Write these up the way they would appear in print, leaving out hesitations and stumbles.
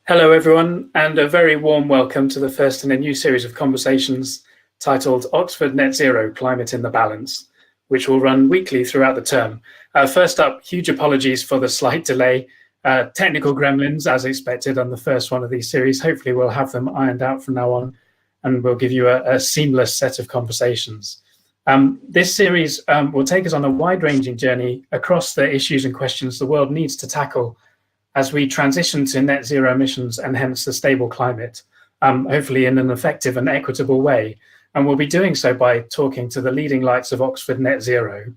Hello, everyone, and a very warm welcome to the first in a new series of conversations titled Oxford Net Zero, Climate in the Balance, which will run weekly throughout the term. First up, huge apologies for the slight delay. Technical gremlins, as expected on the first one of these series. Hopefully we'll have them ironed out from now on, and we'll give you a seamless set of conversations. This series will take us on a wide-ranging journey across the issues and questions the world needs to tackle as we transition to net zero emissions and hence a stable climate, hopefully in an effective and equitable way. And we'll be doing so by talking to the leading lights of Oxford Net Zero.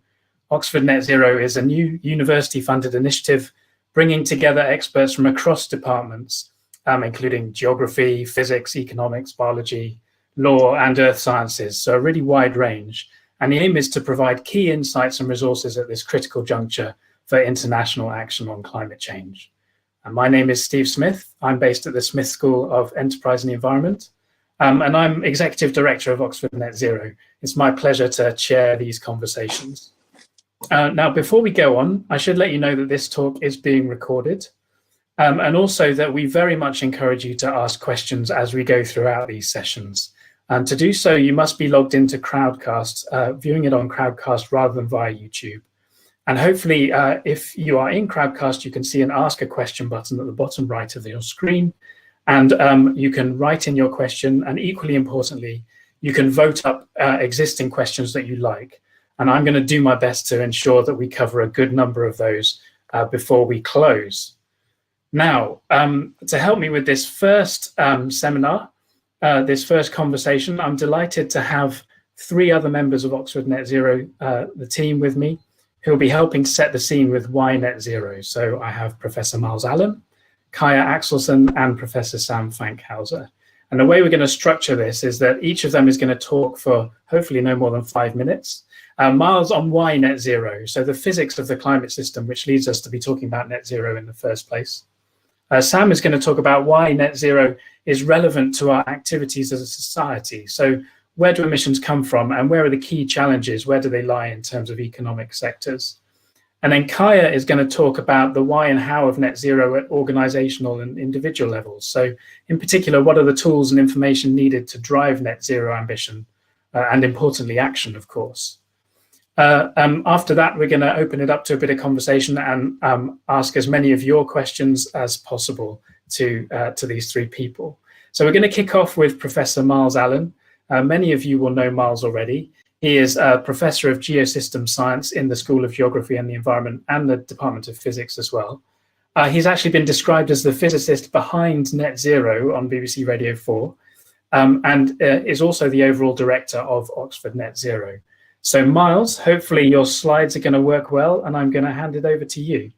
Oxford Net Zero is a new university-funded initiative bringing together experts from across departments, including geography, physics, economics, biology, law, and earth sciences, so a really wide range. And the aim is to provide key insights and resources at this critical juncture for international action on climate change. And my name is Steve Smith. I'm based at the Smith School of Enterprise and the Environment, and I'm Executive Director of Oxford Net Zero. It's my pleasure to chair these conversations. Now, before we go on, I should let you know that this talk is being recorded, and also that we very much encourage you to ask questions as we go throughout these sessions. And to do so, you must be logged into Crowdcast, viewing it on Crowdcast rather than via YouTube. And hopefully, if you are in Crowdcast, you can see an Ask a Question button at the bottom right of your screen. And you can write in your question. And equally importantly, you can vote up existing questions that you like. And I'm going to do my best to ensure that we cover a good number of those before we close. Now, to help me with this first seminar, this first conversation, I'm delighted to have three other members of Oxford Net Zero, the team with me, who'll be helping set the scene with why net zero. So I have Professor Myles Allen, Kaya Axelsson, and Professor Sam Fankhauser. And the way we're going to structure this is that each of them is going to talk for hopefully no more than 5 minutes. Myles on why net zero, so the physics of the climate system, which leads us to be talking about net zero in the first place. Sam is going to talk about why net zero is relevant to our activities as a society. So where do emissions come from and where are the key challenges? Where do they lie in terms of economic sectors? And then Kaya is going to talk about the why and how of net zero at organizational and individual levels. So in particular, what are the tools and information needed to drive net zero ambition and importantly, action, of course. After that, we're going to open it up to a bit of conversation and ask as many of your questions as possible to these three people. So we're going to kick off with Professor Myles Allen. Many of you will know Myles already. He is a professor of geosystem science in the School of Geography and the Environment and the Department of Physics as well. He's actually been described as the physicist behind Net Zero on BBC Radio 4 and is also the overall director of Oxford Net Zero. So Myles, hopefully your slides are going to work well and I'm going to hand it over to you.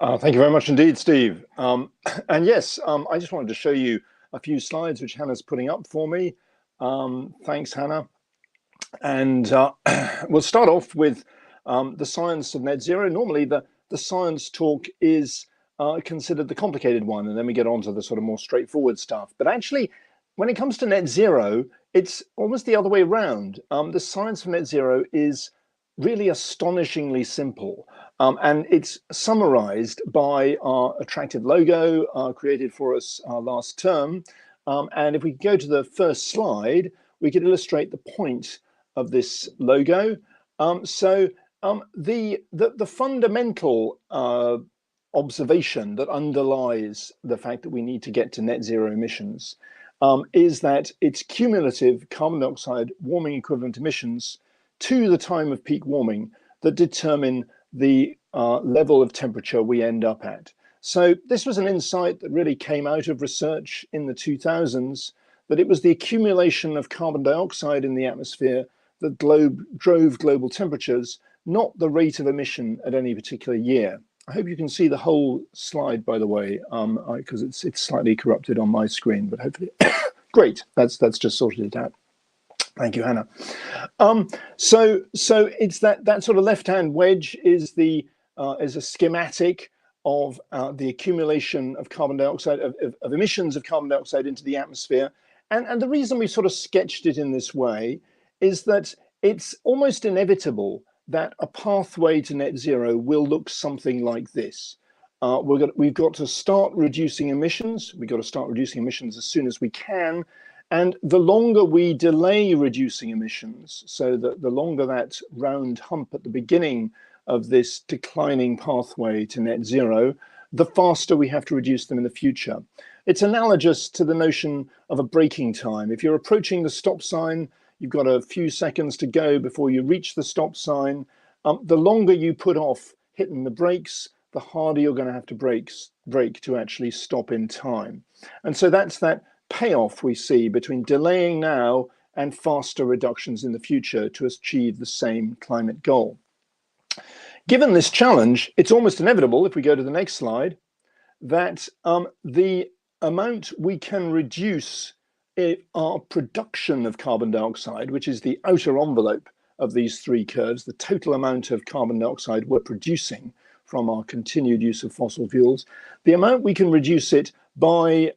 Thank you very much indeed, Steve. And yes, I just wanted to show you a few slides which Hannah's putting up for me. Thanks, Hannah. And we'll start off with the science of net zero. Normally, the science talk is considered the complicated one, and then we get on to the sort of more straightforward stuff. But actually, when it comes to net zero, it's almost the other way around. The science of net zero is really astonishingly simple. And it's summarized by our attractive logo created for us last term. And if we go to the first slide, we could illustrate the point of this logo. The fundamental observation that underlies the fact that we need to get to net zero emissions is that it's cumulative carbon dioxide warming equivalent emissions to the time of peak warming that determine the level of temperature we end up at. So this was an insight that really came out of research in the 2000s, that it was the accumulation of carbon dioxide in the atmosphere that drove global temperatures, not the rate of emission at any particular year. I hope you can see the whole slide, by the way, because it's slightly corrupted on my screen, but hopefully, great, that's just sorted it out. Thank you, Hannah. So it's that sort of left-hand wedge is a schematic of the accumulation of carbon dioxide, of emissions of carbon dioxide into the atmosphere. And the reason we sort of sketched it in this way is that it's almost inevitable that a pathway to net zero will look something like this. we've got to start reducing emissions. We've got to start reducing emissions as soon as we can. And the longer we delay reducing emissions, so that the longer that round hump at the beginning of this declining pathway to net zero, the faster we have to reduce them in the future. It's analogous to the notion of a braking time. If you're approaching the stop sign, you've got a few seconds to go before you reach the stop sign. The longer you put off hitting the brakes, the harder you're going to have to brake to actually stop in time. And so that's that payoff we see between delaying now and faster reductions in the future to achieve the same climate goal. Given this challenge, it's almost inevitable, if we go to the next slide, that the amount we can reduce our production of carbon dioxide, which is the outer envelope of these three curves, the total amount of carbon dioxide we're producing from our continued use of fossil fuels, the amount we can reduce it by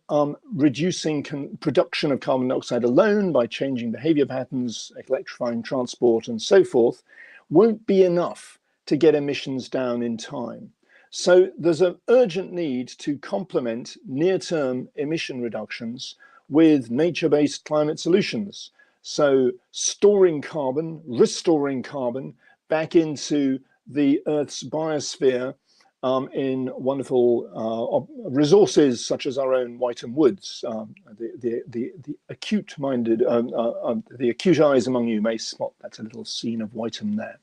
reducing production of carbon dioxide alone, by changing behavior patterns, electrifying transport and so forth, won't be enough to get emissions down in time. So there's an urgent need to complement near-term emission reductions with nature-based climate solutions. So storing carbon, restoring carbon back into the Earth's biosphere in wonderful resources such as our own Wytham Woods. The acute-minded, the acute eyes among you may spot that's a little scene of Wytham there.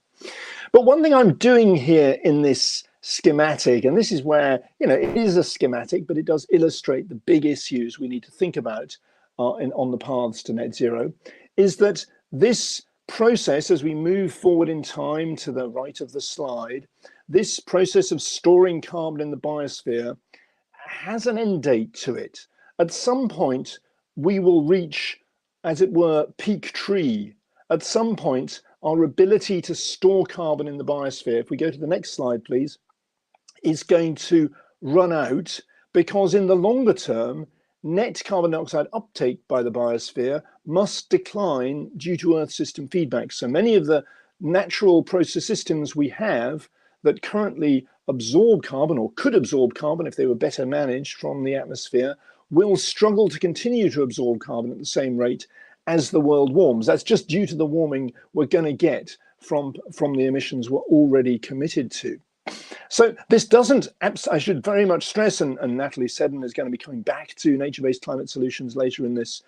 But one thing I'm doing here in this schematic, and this is where, you know, it is a schematic, but it does illustrate the big issues we need to think about on the paths to net zero, is that this process, as we move forward in time to the right of the slide, this process of storing carbon in the biosphere has an end date to it. At some point, we will reach, as it were, peak tree. At some point, our ability to store carbon in the biosphere, if we go to the next slide, please, is going to run out, because in the longer term, net carbon dioxide uptake by the biosphere must decline due to Earth system feedback. So many of the natural process systems we have that currently absorb carbon, or could absorb carbon if they were better managed from the atmosphere, will struggle to continue to absorb carbon at the same rate as the world warms. That's just due to the warming we're going to get from the emissions we're already committed to. So this doesn't, I should very much stress, and Natalie Seddon is going to be coming back to nature-based climate solutions later in this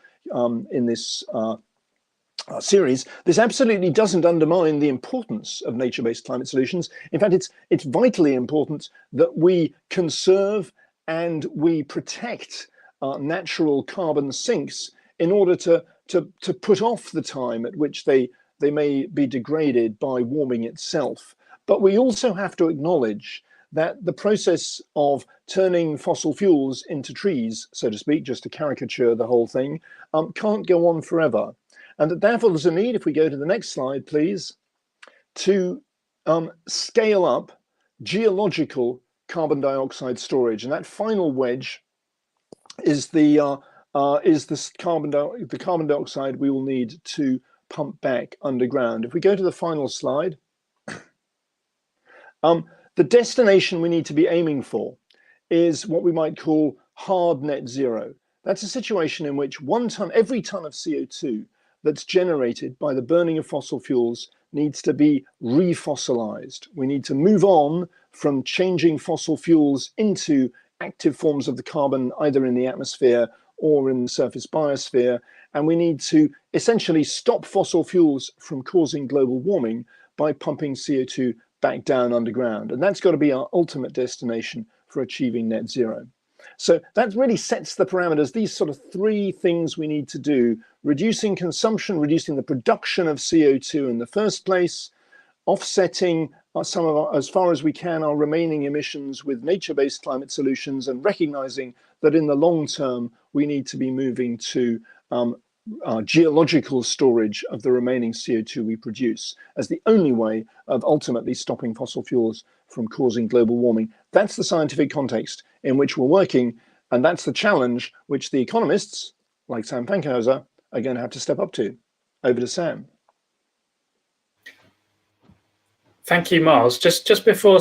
series. This absolutely doesn't undermine the importance of nature-based climate solutions. In fact, it's vitally important that we conserve and we protect natural carbon sinks in order to put off the time at which they may be degraded by warming itself. But we also have to acknowledge that the process of turning fossil fuels into trees, so to speak, just to caricature the whole thing, can't go on forever. And that therefore there's a need, if we go to the next slide, please, to scale up geological carbon dioxide storage. And that final wedge is the carbon dioxide we will need to pump back underground. If we go to the final slide, the destination we need to be aiming for is what we might call hard net zero. That's a situation in which every ton of CO2 that's generated by the burning of fossil fuels needs to be refossilized. We need to move on from changing fossil fuels into active forms of the carbon, either in the atmosphere or in the surface biosphere. And we need to essentially stop fossil fuels from causing global warming by pumping CO2 back down underground. And that's got to be our ultimate destination for achieving net zero. So that really sets the parameters, these sort of three things we need to do: reducing consumption, reducing the production of CO2 in the first place, offsetting some of our, as far as we can, our remaining emissions with nature-based climate solutions, and recognizing that in the long term, we need to be moving to geological storage of the remaining CO2 we produce as the only way of ultimately stopping fossil fuels from causing global warming. That's the scientific context in which we're working, and that's the challenge which the economists, like Sam Fankhauser, are going to have to step up to. Over to Sam. Thank you, Myles. Just before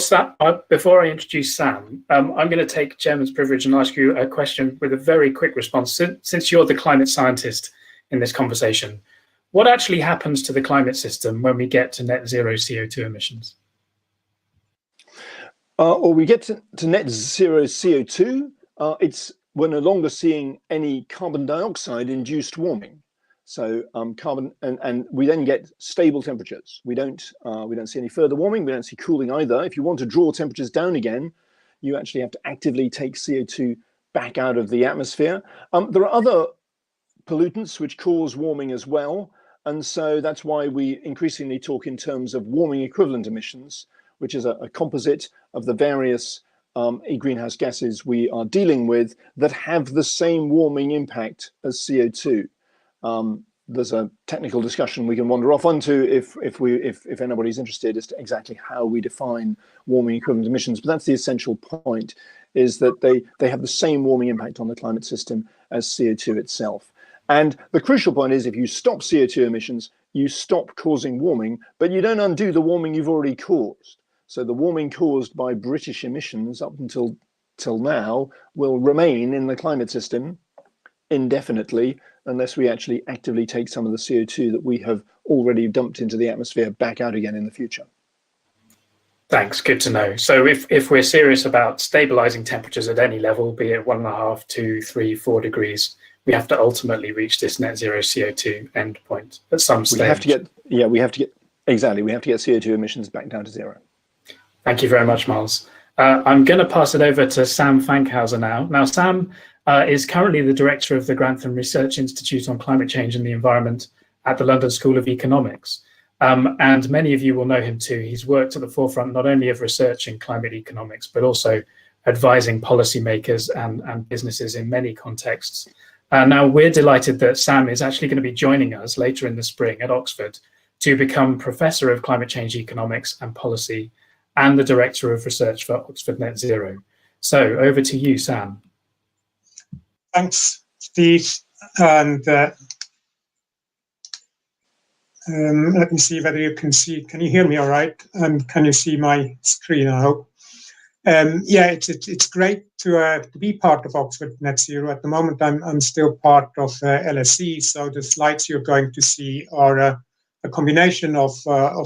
before I introduce Sam, I'm going to take chairman's privilege and ask you a question with a very quick response. Since you're the climate scientist in this conversation, what actually happens to the climate system when we get to net zero CO2 emissions? Or we get to net zero CO2, we're no longer seeing any carbon dioxide induced warming. So carbon, and we then get stable temperatures. We don't see any further warming. We don't see cooling either. If you want to draw temperatures down again, you actually have to actively take CO2 back out of the atmosphere. There are other pollutants which cause warming as well. And so that's why we increasingly talk in terms of warming equivalent emissions, which is a composite of the various greenhouse gases we are dealing with that have the same warming impact as CO2. There's a technical discussion we can wander off onto if anybody's interested as to exactly how we define warming equivalent emissions. But that's the essential point, is that they have the same warming impact on the climate system as CO2 itself. And the crucial point is, if you stop CO2 emissions, you stop causing warming, but you don't undo the warming you've already caused. So the warming caused by British emissions up until now will remain in the climate system indefinitely, unless we actually actively take some of the CO2 that we have already dumped into the atmosphere back out again in the future. Thanks, good to know. So if we're serious about stabilizing temperatures at any level, be it 1.5, 2, 3, 4 degrees, we have to ultimately reach this net zero CO2 endpoint at some stage. We have to get CO2 emissions back down to zero. Thank you very much, Myles. I'm going to pass it over to Sam Fankhauser now. Now, Sam is currently the director of the Grantham Research Institute on Climate Change and the Environment at the London School of Economics. And many of you will know him too. He's worked at the forefront not only of research in climate economics, but also advising policymakers and businesses in many contexts. Now, we're delighted that Sam is actually going to be joining us later in the spring at Oxford to become Professor of Climate Change Economics and Policy and the Director of Research for Oxford Net Zero. So over to you, Sam. Thanks, Steve. And let me see whether you can see. Can you hear me all right? And can you see my screen, I hope? Yeah, it's great to be part of Oxford Net Zero. At the moment, I'm still part of LSE, so the slides you're going to see are a combination of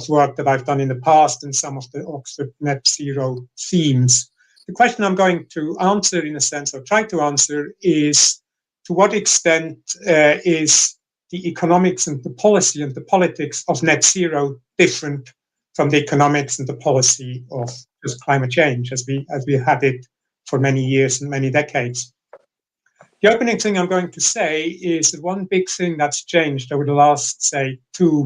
work that I've done in the past and some of the Oxford Net Zero themes. The question I'm going to answer, in a sense, or try to answer, is to what extent is the economics and the policy and the politics of net zero different from the economics and the policy of just climate change as we had it for many years and many decades. The opening thing I'm going to say is that one big thing that's changed over the last, say, 2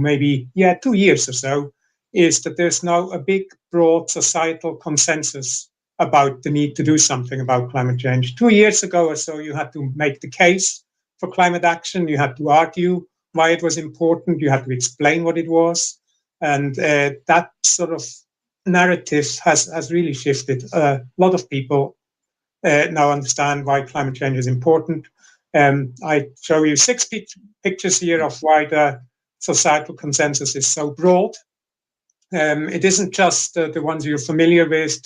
years or so, is that there's now a big, broad societal consensus about the need to do something about climate change. 2 years ago or so, you had to make the case for climate action. You had to argue why it was important. You had to explain what it was. And that sort of narrative has really shifted. A lot of people now understand why climate change is important. I show you 6 pictures here of why the societal consensus is so broad. It isn't just the ones you're familiar with,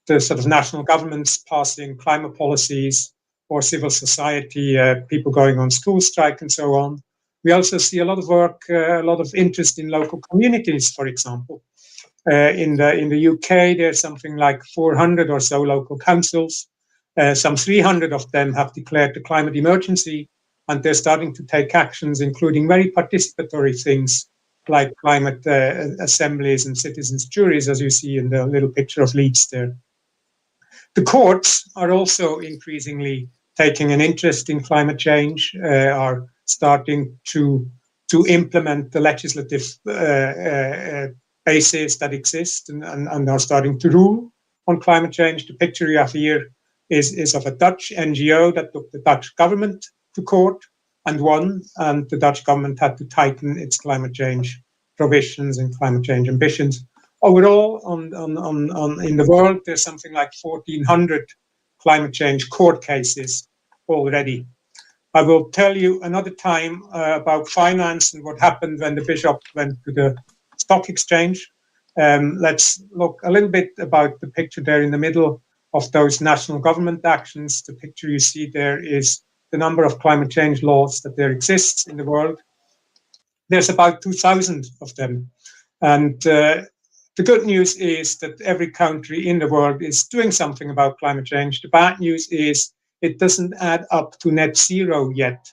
the sort of national governments passing climate policies or civil society, people going on school strike and so on. We also see a lot of work, a lot of interest in local communities, for example. In the UK, there's something like 400 or so local councils. Some 300 of them have declared the climate emergency, and they're starting to take actions, including very participatory things like climate assemblies and citizens' juries, as you see in the little picture of Leeds there. The courts are also increasingly taking an interest in climate change, are starting to implement the legislative bases that exist and are starting to rule on climate change. The picture you have here is of a Dutch NGO that took the Dutch government to court and won, and the Dutch government had to tighten its climate change provisions and climate change ambitions. Overall, in the world, there's something like 1,400 climate change court cases already. I will tell you another time about finance and what happened when the bishop went to the stock exchange. Let's look a little bit about the picture there in the middle of those national government actions. The picture you see there is the number of climate change laws that there exists in the world. There's about 2,000 of them. And the good news is that every country in the world is doing something about climate change. The bad news is it doesn't add up to net zero yet.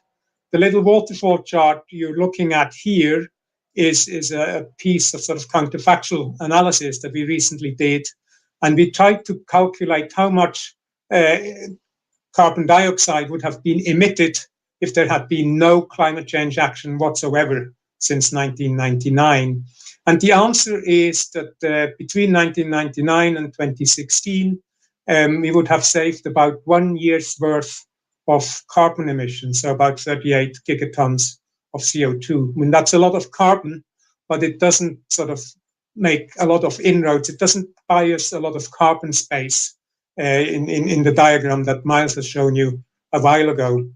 The little waterfall chart you're looking at here is a piece of sort of counterfactual analysis that we recently did. And we tried to calculate how much carbon dioxide would have been emitted if there had been no climate change action whatsoever since 1999. And the answer is that between 1999 and 2016, we would have saved about 1 year's worth of carbon emissions, so about 38 gigatons of CO2. I mean, that's a lot of carbon, but it doesn't sort of make a lot of inroads. It doesn't buy us a lot of carbon space in the diagram that Myles has shown you a while ago.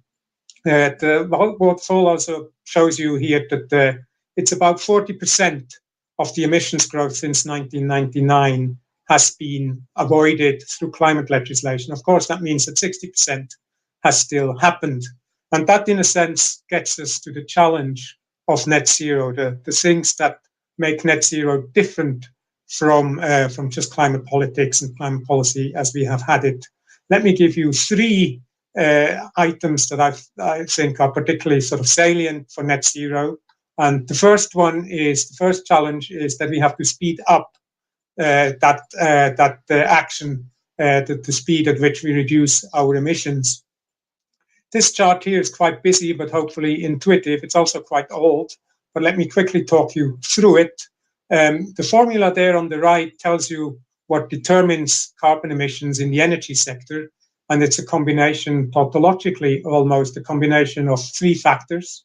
The waterfall also shows you here that it's about 40% of the emissions growth since 1999 has been avoided through climate legislation. Of course, that means that 60% has still happened. And that, in a sense, gets us to the challenge of net zero, the things that make net zero different from just climate politics and climate policy as we have had it. Let me give you three items that I think are particularly sort of salient for net zero. And the first challenge is that we have to speed up that action, the speed at which we reduce our emissions. This chart here is quite busy, but hopefully intuitive. It's also quite old, but let me quickly talk you through it. The formula there on the right tells you what determines carbon emissions in the energy sector. And it's a combination, tautologically almost, a combination of three factors.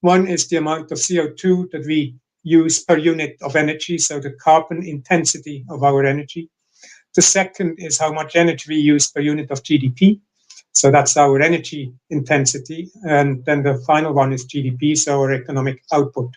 One is the amount of CO2 that we use per unit of energy, so the carbon intensity of our energy. The second is how much energy we use per unit of GDP. So that's our energy intensity. And then the final one is GDP, so our economic output.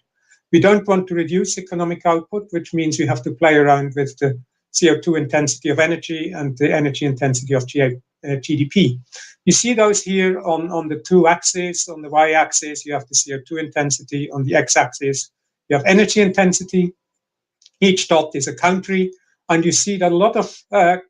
We don't want to reduce economic output, which means we have to play around with the CO2 intensity of energy and the energy intensity of GDP. You see those here on the two axes. On the y-axis, you have the CO2 intensity. On the x-axis, you have energy intensity. Each dot is a country. And you see that a lot of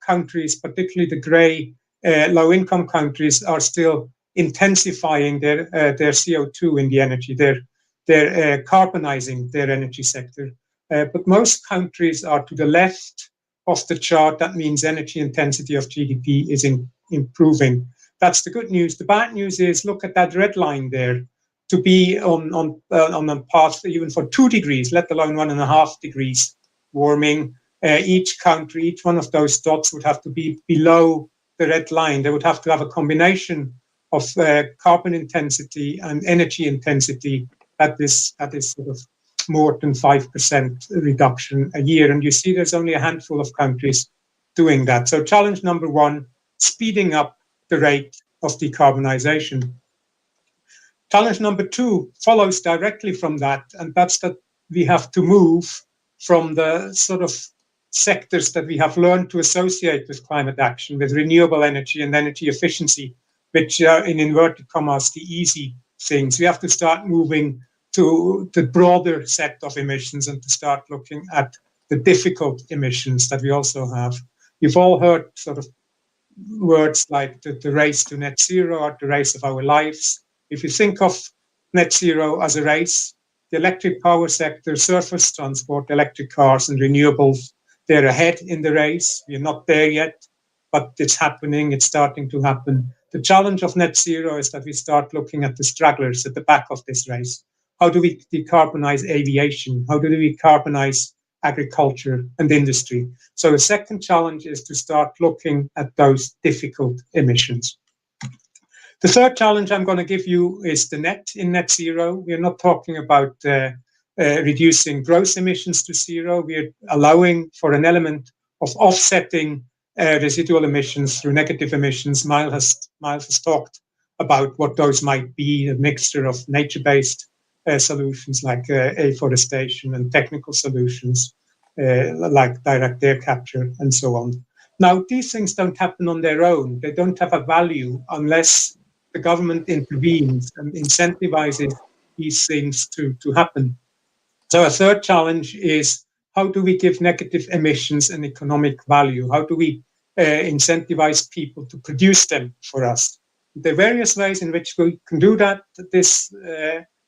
countries, particularly the gray low-income countries, are still intensifying their CO2 in the energy. They're carbonizing their energy sector. But most countries are to the left of the chart. That means energy intensity of GDP is improving. That's the good news. The bad news is, look at that red line there. To be on a path even for 2 degrees, let alone 1.5 degrees warming, each country, each one of those dots would have to be below the red line. They would have to have a combination of carbon intensity and energy intensity that is sort of more than 5% reduction a year. And you see there's only a handful of countries doing that. So challenge number one, speeding up the rate of decarbonization. Challenge number two follows directly from that, and that's that we have to move from the sort of sectors that we have learned to associate with climate action, with renewable energy and energy efficiency, which are, in inverted commas, the easy things. We have to start moving to the broader set of emissions and to start looking at the difficult emissions that we also have. You've all heard sort of words like the race to net zero or the race of our lives. If you think of net zero as a race, the electric power sector, surface transport, electric cars and renewables, they're ahead in the race. We're not there yet, but it's happening. It's starting to happen. The challenge of net zero is that we start looking at the stragglers at the back of this race. How do we decarbonize aviation? How do we decarbonize agriculture and industry? So the second challenge is to start looking at those difficult emissions. The third challenge I'm going to give you is the net in net zero. We're not talking about reducing gross emissions to zero. We're allowing for an element of offsetting residual emissions through negative emissions. Myles has talked about what those might be, a mixture of nature-based solutions like afforestation and technical solutions. like direct air capture and so on. Now, these things don't happen on their own. They don't have a value unless the government intervenes and incentivizes these things to happen. So a third challenge is, how do we give negative emissions an economic value? How do we incentivize people to produce them for us? There are various ways in which we can do that. This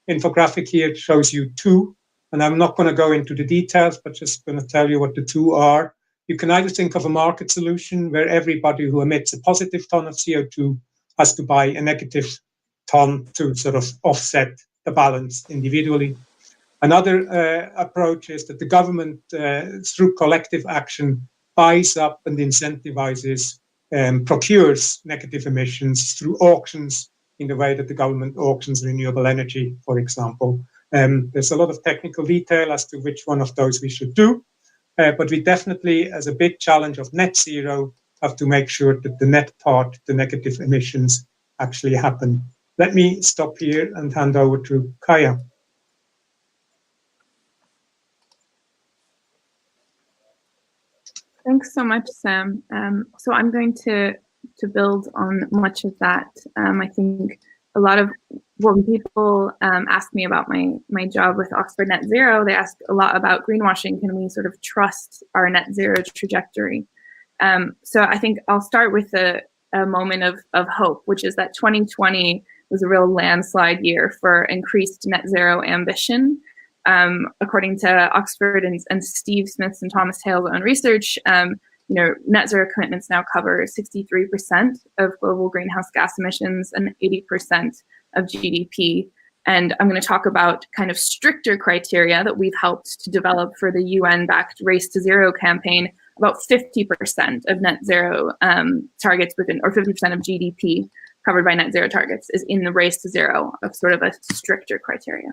infographic here shows you two, and I'm not going to go into the details, but just going to tell you what the two are. You can either think of a market solution where everybody who emits a positive ton of CO2 has to buy a negative ton to sort of offset the balance individually. Another approach is that the government, through collective action, buys up and incentivizes, procures negative emissions through auctions in the way that the government auctions renewable energy, for example. There's a lot of technical detail as to which one of those we should do. But we definitely, as a big challenge of net zero, have to make sure that the net part, the negative emissions, actually happen. Let me stop here and hand over to Kaya. Thanks so much, Sam. So I'm going to build on much of that. I think a lot of when people ask me about my job with Oxford Net Zero, they ask a lot about greenwashing. Can we sort of trust our net zero trajectory? So I think I'll start with a moment of hope, which is that 2020 was a real landslide year for increased net zero ambition. According to Oxford and Steve Smith's and Thomas Hale's own research, net zero commitments now cover 63% of global greenhouse gas emissions and 80% of GDP. And I'm going to talk about kind of stricter criteria that we've helped to develop for the UN-backed Race to Zero campaign. About 50% of net zero targets within, or 50% of GDP covered by net zero targets is in the Race to Zero of sort of a stricter criteria.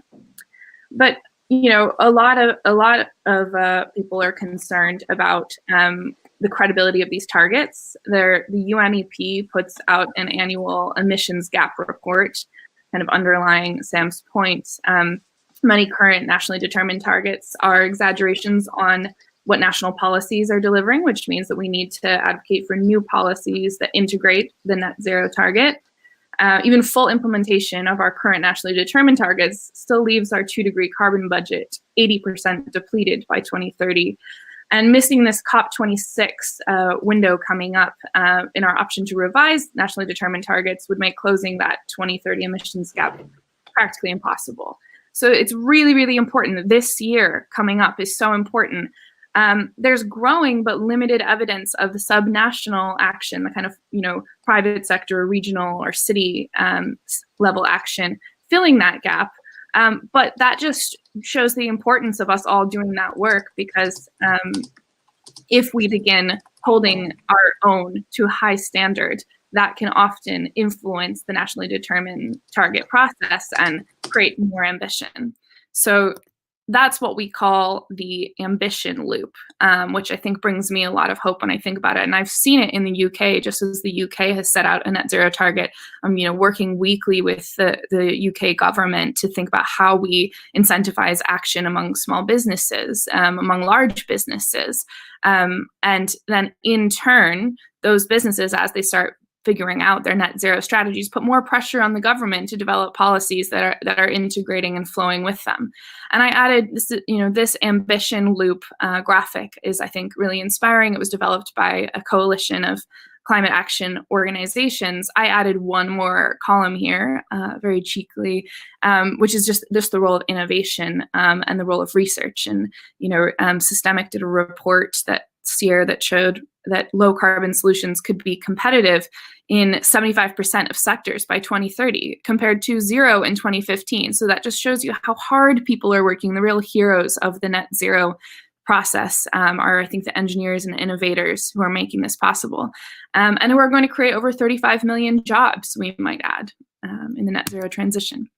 But a lot of people are concerned about the credibility of these targets. The UNEP puts out an annual emissions gap report, kind of underlying Sam's point. Many current nationally determined targets are exaggerations on what national policies are delivering, which means that we need to advocate for new policies that integrate the net zero target. Even full implementation of our current nationally determined targets still leaves our 2-degree carbon budget 80% depleted by 2030. And missing this COP26 window coming up in our option to revise nationally determined targets would make closing that 2030 emissions gap practically impossible. So it's really, really important. This year coming up is so important. There's growing but limited evidence of the subnational action, the kind of private sector, regional or city level action filling that gap. But that just shows the importance of us all doing that work, because if we begin holding our own to a high standard, that can often influence the nationally determined target process and create more ambition. So that's what we call the ambition loop, which I think brings me a lot of hope when I think about it. And I've seen it in the UK, just as the UK has set out a net zero target. I'm working weekly with the UK government to think about how we incentivize action among small businesses, among large businesses. And then in turn, those businesses, as they start figuring out their net zero strategies, put more pressure on the government to develop policies that are integrating and flowing with them. And I added this, this ambition loop graphic is, I think, really inspiring. It was developed by a coalition of climate action organizations. I added one more column here, very cheekily, which is just the role of innovation and the role of research. And Systemic did a report that showed that low carbon solutions could be competitive in 75% of sectors by 2030, compared to 0 in 2015. So that just shows you how hard people are working. The real heroes of the net zero process are, I think, the engineers and innovators who are making this possible. And we're going to create over 35 million jobs, we might add, in the net zero transition.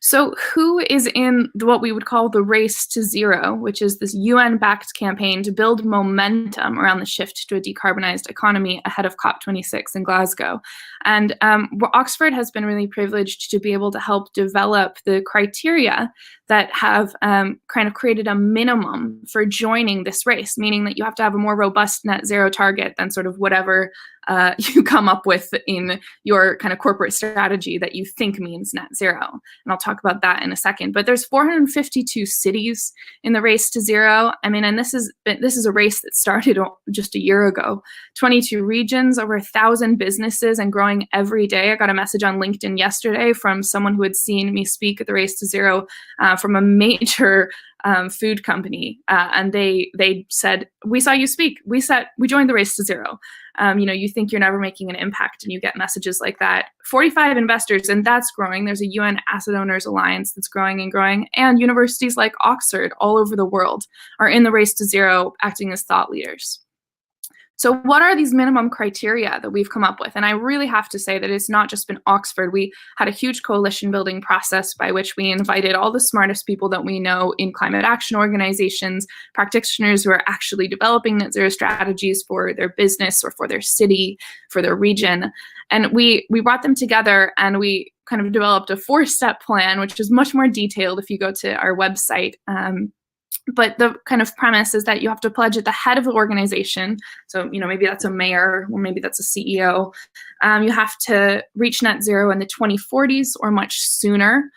So who is in what we would call the Race to Zero, which is this UN-backed campaign to build momentum around the shift to a decarbonized economy ahead of COP26 in Glasgow? And Oxford has been really privileged to be able to help develop the criteria that have kind of created a minimum for joining this race, meaning that you have to have a more robust net zero target than sort of whatever you come up with in your kind of corporate strategy that you think means net zero. And I'll talk about that in a second. But there's 452 cities in the race to zero. I mean, and this is a race that started just a year ago. 22 regions, over 1,000 businesses, and growing every day. I got a message on LinkedIn yesterday from someone who had seen me speak at the Race to Zero from a major food company, and they said, "We saw you speak. We joined the Race to Zero." You think you're never making an impact, and you get messages like that. 45 investors, and that's growing. There's a UN Asset Owners Alliance that's growing and growing, and universities like Oxford all over the world are in the Race to Zero, acting as thought leaders. So what are these minimum criteria that we've come up with? And I really have to say that it's not just been Oxford. We had a huge coalition building process by which we invited all the smartest people that we know in climate action organizations, practitioners who are actually developing net zero strategies for their business or for their city, for their region. And we brought them together, and we kind of developed a 4-step plan, which is much more detailed if you go to our website. But the kind of premise is that you have to pledge at the head of the organization. So, maybe that's a mayor, or maybe that's a CEO. You have to reach net zero in the 2040s or much sooner.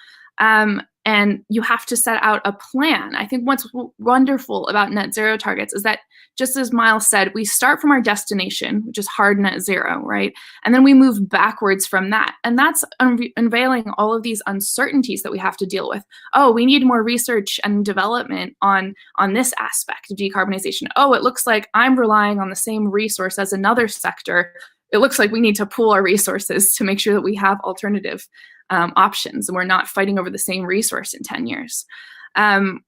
And you have to set out a plan. I think what's wonderful about net zero targets is that, just as Myles said, we start from our destination, which is hard net zero, right? And then we move backwards from that. And that's unveiling all of these uncertainties that we have to deal with. Oh, we need more research and development on this aspect of decarbonization. Oh, it looks like I'm relying on the same resource as another sector. It looks like we need to pool our resources to make sure that we have alternative options, and we're not fighting over the same resource in 10 years.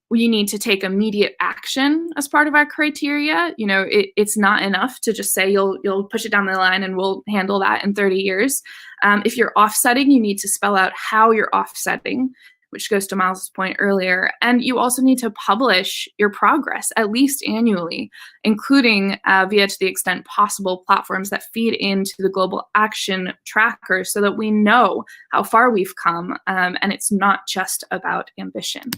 We need to take immediate action as part of our criteria. It's not enough to just say you'll push it down the line and we'll handle that in 30 years. If you're offsetting, you need to spell out how you're offsetting, which goes to Myles' point earlier. And you also need to publish your progress, at least annually, including via, to the extent possible, platforms that feed into the global action tracker so that we know how far we've come, and it's not just about ambition.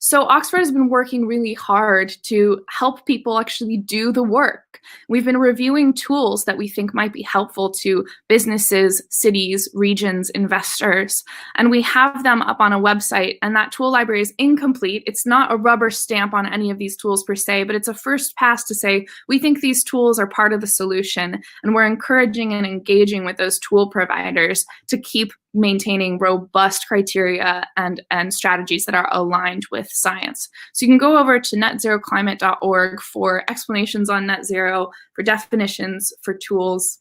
So Oxford has been working really hard to help people actually do the work. We've been reviewing tools that we think might be helpful to businesses, cities, regions, investors, and we have them up on a website, and that tool library is incomplete. It's not a rubber stamp on any of these tools per se, but it's a first pass to say, we think these tools are part of the solution, and we're encouraging and engaging with those tool providers to keep maintaining robust criteria and strategies that are aligned with science. So you can go over to netzeroclimate.org for explanations on net zero, for definitions, for tools.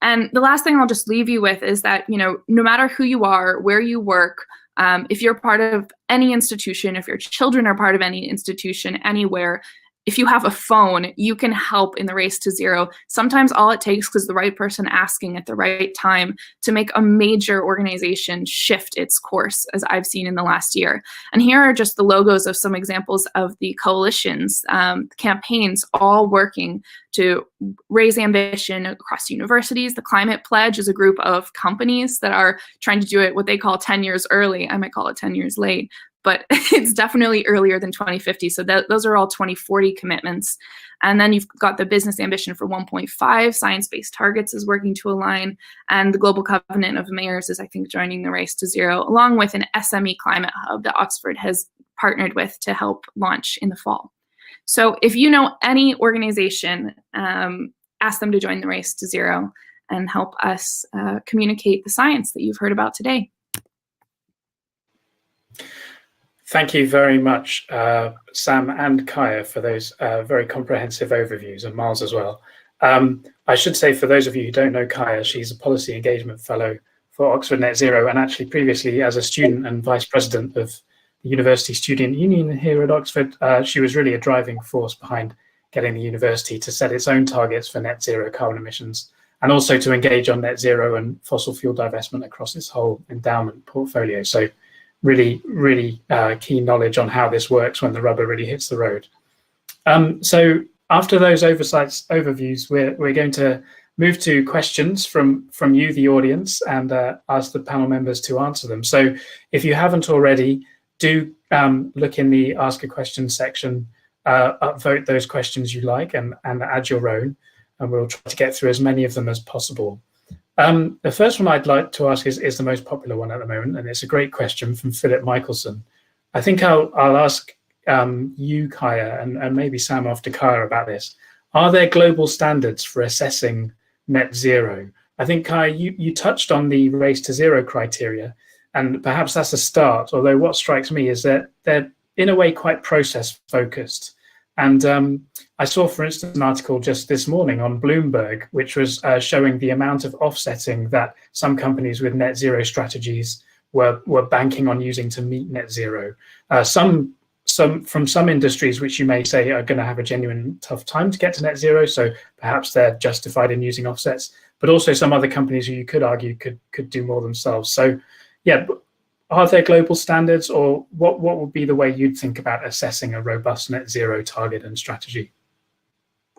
And the last thing I'll just leave you with is that, no matter who you are, where you work, if you're part of any institution, if your children are part of any institution anywhere, if you have a phone, you can help in the Race to Zero. Sometimes all it takes is the right person asking at the right time to make a major organization shift its course, as I've seen in the last year. And here are just the logos of some examples of the coalitions, campaigns, all working to raise ambition across universities. The Climate Pledge is a group of companies that are trying to do it what they call 10 years early. I might call it 10 years late. But it's definitely earlier than 2050. So those are all 2040 commitments. And then you've got the business ambition for 1.5, science-based targets is working to align, and the Global Covenant of Mayors is, I think, joining the Race to Zero, along with an SME climate hub that Oxford has partnered with to help launch in the fall. So if you know any organization, ask them to join the Race to Zero and help us communicate the science that you've heard about today. Thank you very much, Sam and Kaya, for those very comprehensive overviews, and Myles as well. I should say, for those of you who don't know Kaya, she's a Policy Engagement Fellow for Oxford Net Zero, and actually previously as a student and Vice President of the University Student Union here at Oxford, she was really a driving force behind getting the university to set its own targets for net zero carbon emissions, and also to engage on net zero and fossil fuel divestment across its whole endowment portfolio. So really key knowledge on how this works when the rubber really hits the road. So after those overviews, we're going to move to questions from you, the audience, and ask the panel members to answer them. So if you haven't already, do look in the Ask a Question section, upvote those questions you like and add your own, and we'll try to get through as many of them as possible. The first one I'd like to ask is the most popular one at the moment, and it's a great question from Philip Michelson. I think I'll ask you, Kaya, and maybe Sam after Kaya about this. Are there global standards for assessing net zero? I think, Kaya, you touched on the race to zero criteria, and perhaps that's a start, although what strikes me is that they're in a way quite process focused. And I saw, for instance, an article just this morning on Bloomberg, which was showing the amount of offsetting that some companies with net zero strategies were banking on using to meet net zero. Some from some industries which you may say are going to have a genuine tough time to get to net zero, so perhaps they're justified in using offsets, but also some other companies who you could argue could do more themselves. So yeah, are there global standards, or what would be the way you'd think about assessing a robust net zero target and strategy?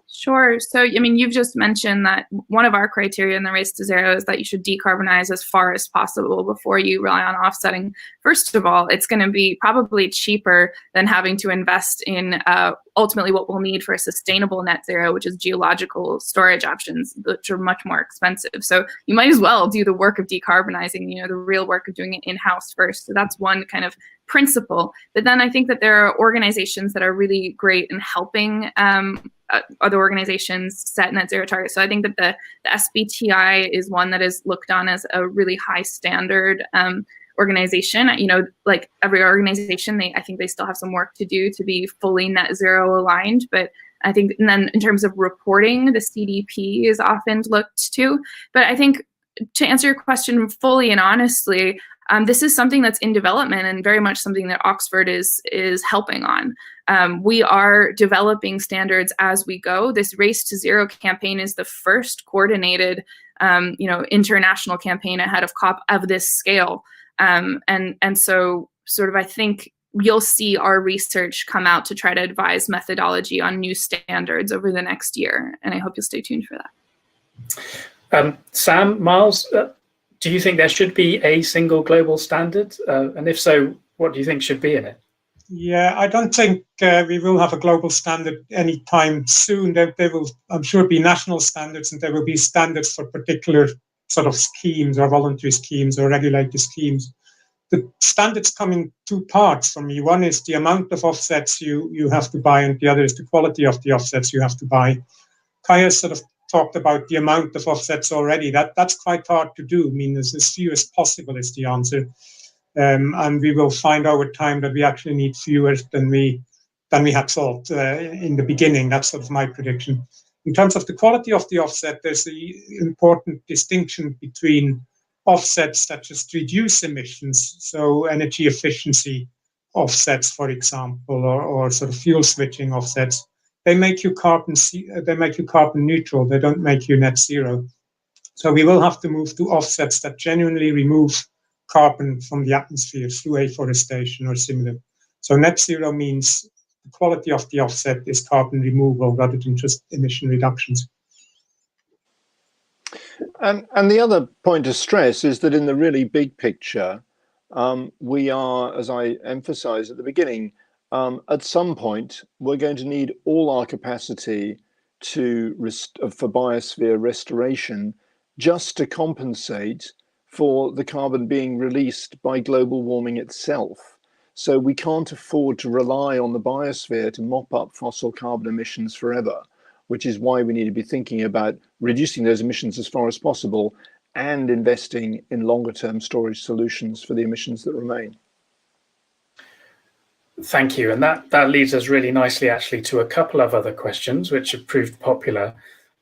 Sure. So, I mean, you've just mentioned that one of our criteria in the race to zero is that you should decarbonize as far as possible before you rely on offsetting. First of all, it's going to be probably cheaper than having to invest in ultimately what we'll need for a sustainable net zero, which is geological storage options, which are much more expensive. So you might as well do the work of decarbonizing, the real work of doing it in-house first. So that's one kind of principle. But then I think that there are organizations that are really great in helping other organizations set net zero targets. So I think that the SBTI is one that is looked on as a really high standard organization. Like every organization, I think they still have some work to do to be fully net zero aligned. But I think, and then in terms of reporting, the CDP is often looked to. But I think to answer your question fully and honestly, this is something that's in development and very much something that Oxford is helping on. We are developing standards as we go. This Race to Zero campaign is the first coordinated, international campaign ahead of COP of this scale. And so sort of I think you'll see our research come out to try to advise methodology on new standards over the next year. And I hope you'll stay tuned for that. Sam, Myles, do you think there should be a single global standard? And if so, what do you think should be in it? Yeah, I don't think we will have a global standard anytime soon. There will, I'm sure, be national standards, and there will be standards for particular sort of schemes or voluntary schemes or regulated schemes. The standards come in two parts for me. One is the amount of offsets you have to buy, and the other is the quality of the offsets you have to buy. Kaya sort of talked about the amount of offsets already. That's quite hard to do. I mean, as few as possible is the answer. And we will find over time that we actually need fewer than we had thought in the beginning. That's sort of my prediction. In terms of the quality of the offset, there's an important distinction between offsets such as to reduce emissions, so energy efficiency offsets, for example, or sort of fuel switching offsets. They make you carbon neutral. They don't make you net zero. So we will have to move to offsets that genuinely remove carbon from the atmosphere through afforestation or similar. So net zero means the quality of the offset is carbon removal rather than just emission reductions. And the other point to stress is that in the really big picture, we are, as I emphasized at the beginning, at some point, we're going to need all our capacity for biosphere restoration just to compensate for the carbon being released by global warming itself. So we can't afford to rely on the biosphere to mop up fossil carbon emissions forever, which is why we need to be thinking about reducing those emissions as far as possible and investing in longer term storage solutions for the emissions that remain. Thank you. And that leads us really nicely actually to a couple of other questions which have proved popular.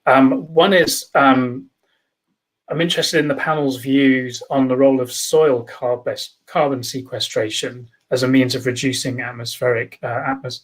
One is, I'm interested in the panel's views on the role of soil carbon sequestration as a means of reducing atmospheric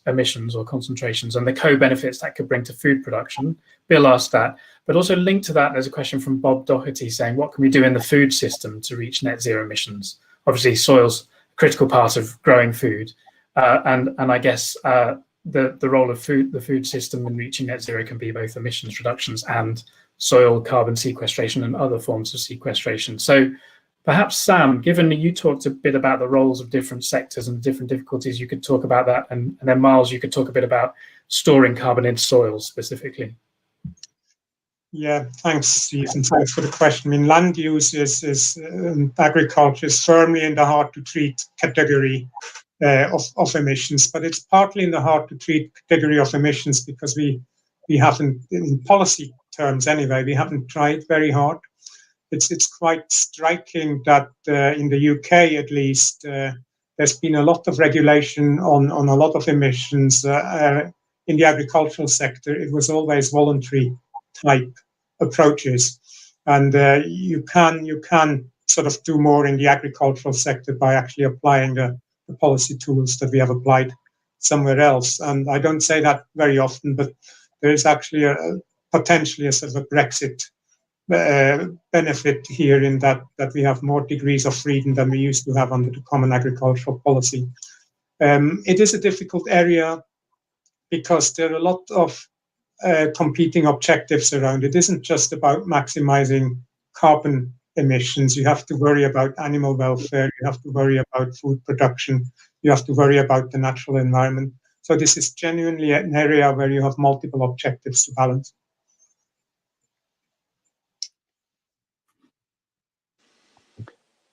emissions or concentrations and the co-benefits that could bring to food production. Bill asked that, but also linked to that, there's a question from Bob Doherty saying, what can we do in the food system to reach net zero emissions? Obviously, soil's a critical part of growing food. And I guess the role of the food system in reaching net zero can be both emissions reductions and soil carbon sequestration and other forms of sequestration. So Perhaps, Sam, given that you talked a bit about the roles of different sectors and different difficulties, you could talk about that. And then, Myles, you could talk a bit about storing carbon in soils specifically. Yeah, thanks, Steve, and thanks for the question. I mean, land use is agriculture is firmly in the hard-to-treat category of emissions, but it's partly in the hard-to-treat category of emissions because we haven't, in policy terms anyway, we haven't tried very hard. It's quite striking that in the UK, at least, there's been a lot of regulation on a lot of emissions in the agricultural sector. It was always voluntary type approaches, and you can sort of do more in the agricultural sector by actually applying the policy tools that we have applied somewhere else. And I don't say that very often, but there is actually potentially a sort of a Brexit benefit here in that we have more degrees of freedom than we used to have under the common agricultural policy. It is a difficult area because there are a lot of competing objectives around. It isn't just about maximizing carbon emissions. You have to worry about animal welfare. You have to worry about food production. You have to worry about the natural environment. So this is genuinely an area where you have multiple objectives to balance.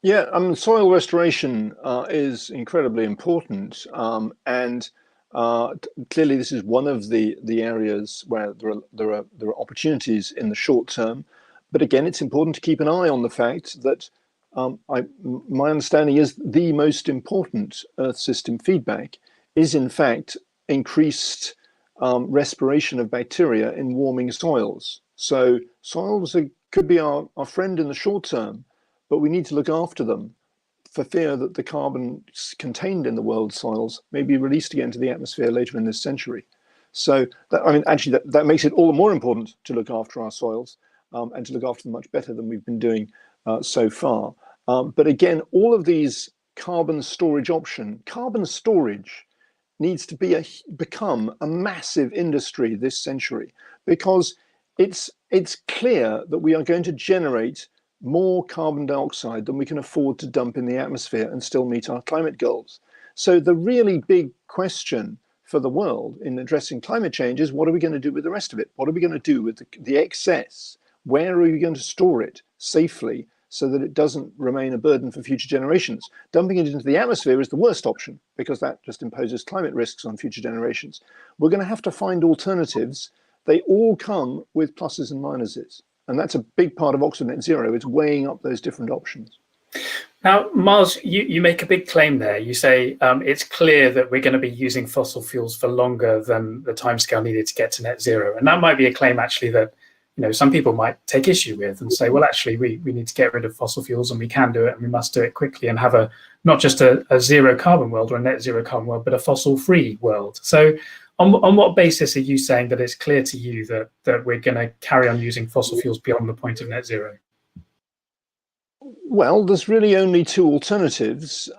Yeah, soil restoration is incredibly important, and clearly this is one of the areas where there are opportunities in the short term. But again, it's important to keep an eye on the fact that my understanding is the most important Earth system feedback is in fact increased respiration of bacteria in warming soils. So soils could be our friend in the short term, but we need to look after them for fear that the carbon contained in the world's soils may be released again to the atmosphere later in this century. So, that makes it all the more important to look after our soils and to look after them much better than we've been doing so far. But again, all of these carbon storage needs to become a massive industry this century, because it's clear that we are going to generate more carbon dioxide than we can afford to dump in the atmosphere and still meet our climate goals. So the really big question for the world in addressing climate change is, what are we going to do with the rest of it? What are we going to do with the excess? Where are we going to store it safely so that it doesn't remain a burden for future generations? Dumping it into the atmosphere is the worst option because that just imposes climate risks on future generations. We're going to have to find alternatives. They all come with pluses and minuses. And that's a big part of Oxford Net Zero. It's weighing up those different options. Now, Myles, you make a big claim there. You say it's clear that we're going to be using fossil fuels for longer than the timescale needed to get to net zero. And that might be a claim, actually, that some people might take issue with and say, well, actually, we need to get rid of fossil fuels and we can do it and we must do it quickly and have not just a zero carbon world or a net zero carbon world, but a fossil-free world. So on what basis are you saying that it's clear to you that we're going to carry on using fossil fuels beyond the point of net zero? Well, there's really only two alternatives.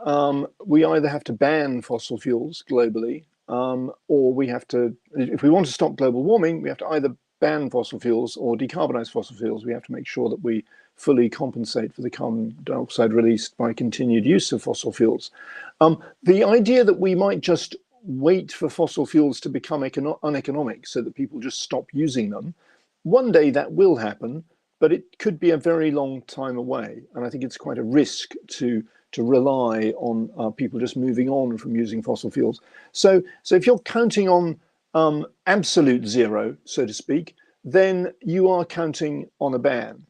We either have to ban fossil fuels globally, or we have to, if we want to stop global warming, we have to either ban fossil fuels or decarbonize fossil fuels. We have to make sure that we fully compensate for the carbon dioxide released by continued use of fossil fuels. The idea that we might just wait for fossil fuels to become uneconomic so that people just stop using them, one day that will happen, but it could be a very long time away. And I think it's quite a risk to rely on people just moving on from using fossil fuels. So if you're counting on absolute zero, so to speak, then you are counting on a ban.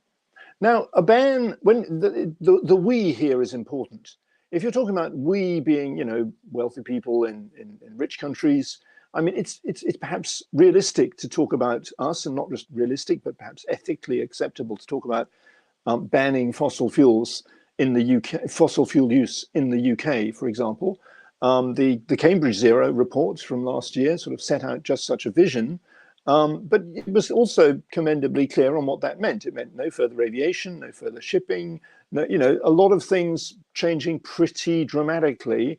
Now, a ban, when the we here is important. If you're talking about we being, wealthy people in rich countries, I mean, it's perhaps realistic to talk about us, and not just realistic, but perhaps ethically acceptable to talk about banning fossil fuels in the UK, fossil fuel use in the UK, for example. The Cambridge Zero reports from last year sort of set out just such a vision, but it was also commendably clear on what that meant. It meant no further aviation, no further shipping, a lot of things changing pretty dramatically,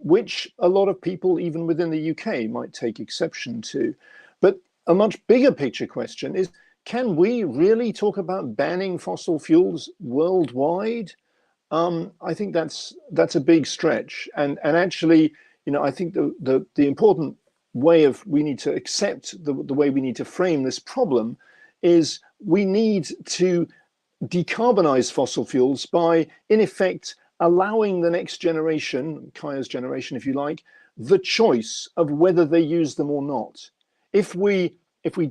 which a lot of people, even within the UK, might take exception to. But a much bigger picture question is, can we really talk about banning fossil fuels worldwide I think that's a big stretch. And actually, I think the important way we need to accept the way we need to frame this problem is we need to decarbonize fossil fuels by, in effect, allowing the next generation, Kaya's generation, if you like, the choice of whether they use them or not. If we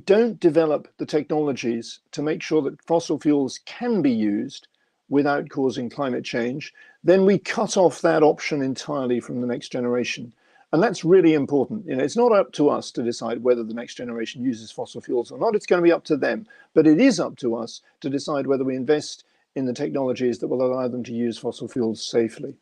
don't develop the technologies to make sure that fossil fuels can be used without causing climate change, then we cut off that option entirely from the next generation. And that's really important. It's not up to us to decide whether the next generation uses fossil fuels or not. It's going to be up to them. But it is up to us to decide whether we invest in the technologies that will allow them to use fossil fuels safely.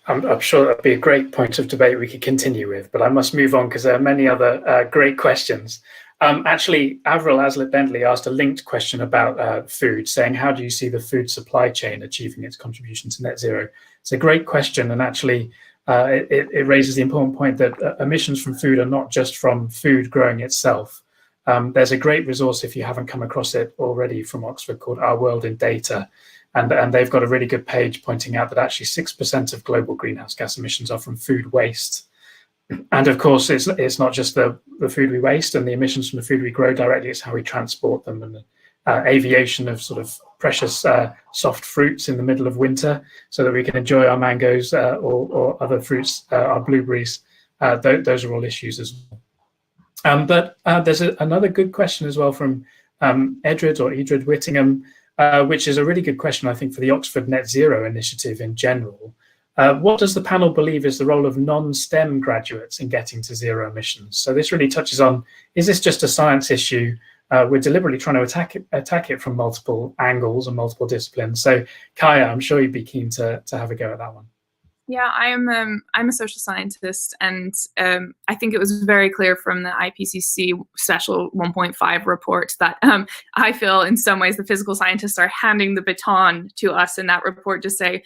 I'm sure that'd be a great point of debate we could continue with, but I must move on because there are many other great questions. Actually, Avril Aslett-Bentley asked a linked question about food, saying, how do you see the food supply chain achieving its contribution to net zero? It's a great question, and actually it raises the important point that emissions from food are not just from food growing itself. There's a great resource, if you haven't come across it already, from Oxford called Our World in Data. And they've got a really good page pointing out that actually 6% of global greenhouse gas emissions are from food waste. And of course, it's not just the food we waste and the emissions from the food we grow directly, it's how we transport them, and aviation of sort of precious soft fruits in the middle of winter so that we can enjoy our mangoes or other fruits, our blueberries. Those are all issues as well. But there's another good question as well from Edred Whittingham, which is a really good question, I think, for the Oxford Net Zero initiative in general. What does the panel believe is the role of non-STEM graduates in getting to zero emissions? So this really touches on, is this just a science issue? We're deliberately trying to attack it from multiple angles and multiple disciplines. So Kaya, I'm sure you'd be keen to have a go at that one. Yeah, I'm a social scientist, and I think it was very clear from the IPCC Special 1.5 report that I feel in some ways the physical scientists are handing the baton to us in that report to say,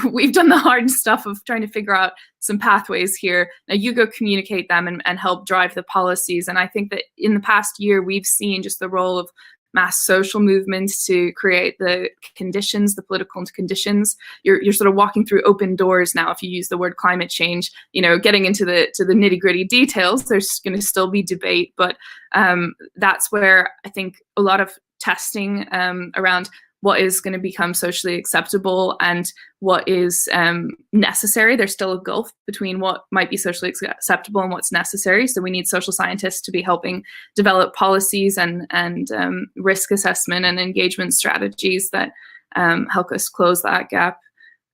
we've done the hard stuff of trying to figure out some pathways here. Now you go communicate them and help drive the policies. And I think that in the past year, we've seen just the role of mass social movements to create the conditions, the political conditions. You're sort of walking through open doors now. If you use the word climate change, getting into the nitty gritty details, there's going to still be debate, but that's where I think a lot of testing around what is going to become socially acceptable and what is necessary. There's still a gulf between what might be socially acceptable and what's necessary. So we need social scientists to be helping develop policies and risk assessment and engagement strategies that help us close that gap.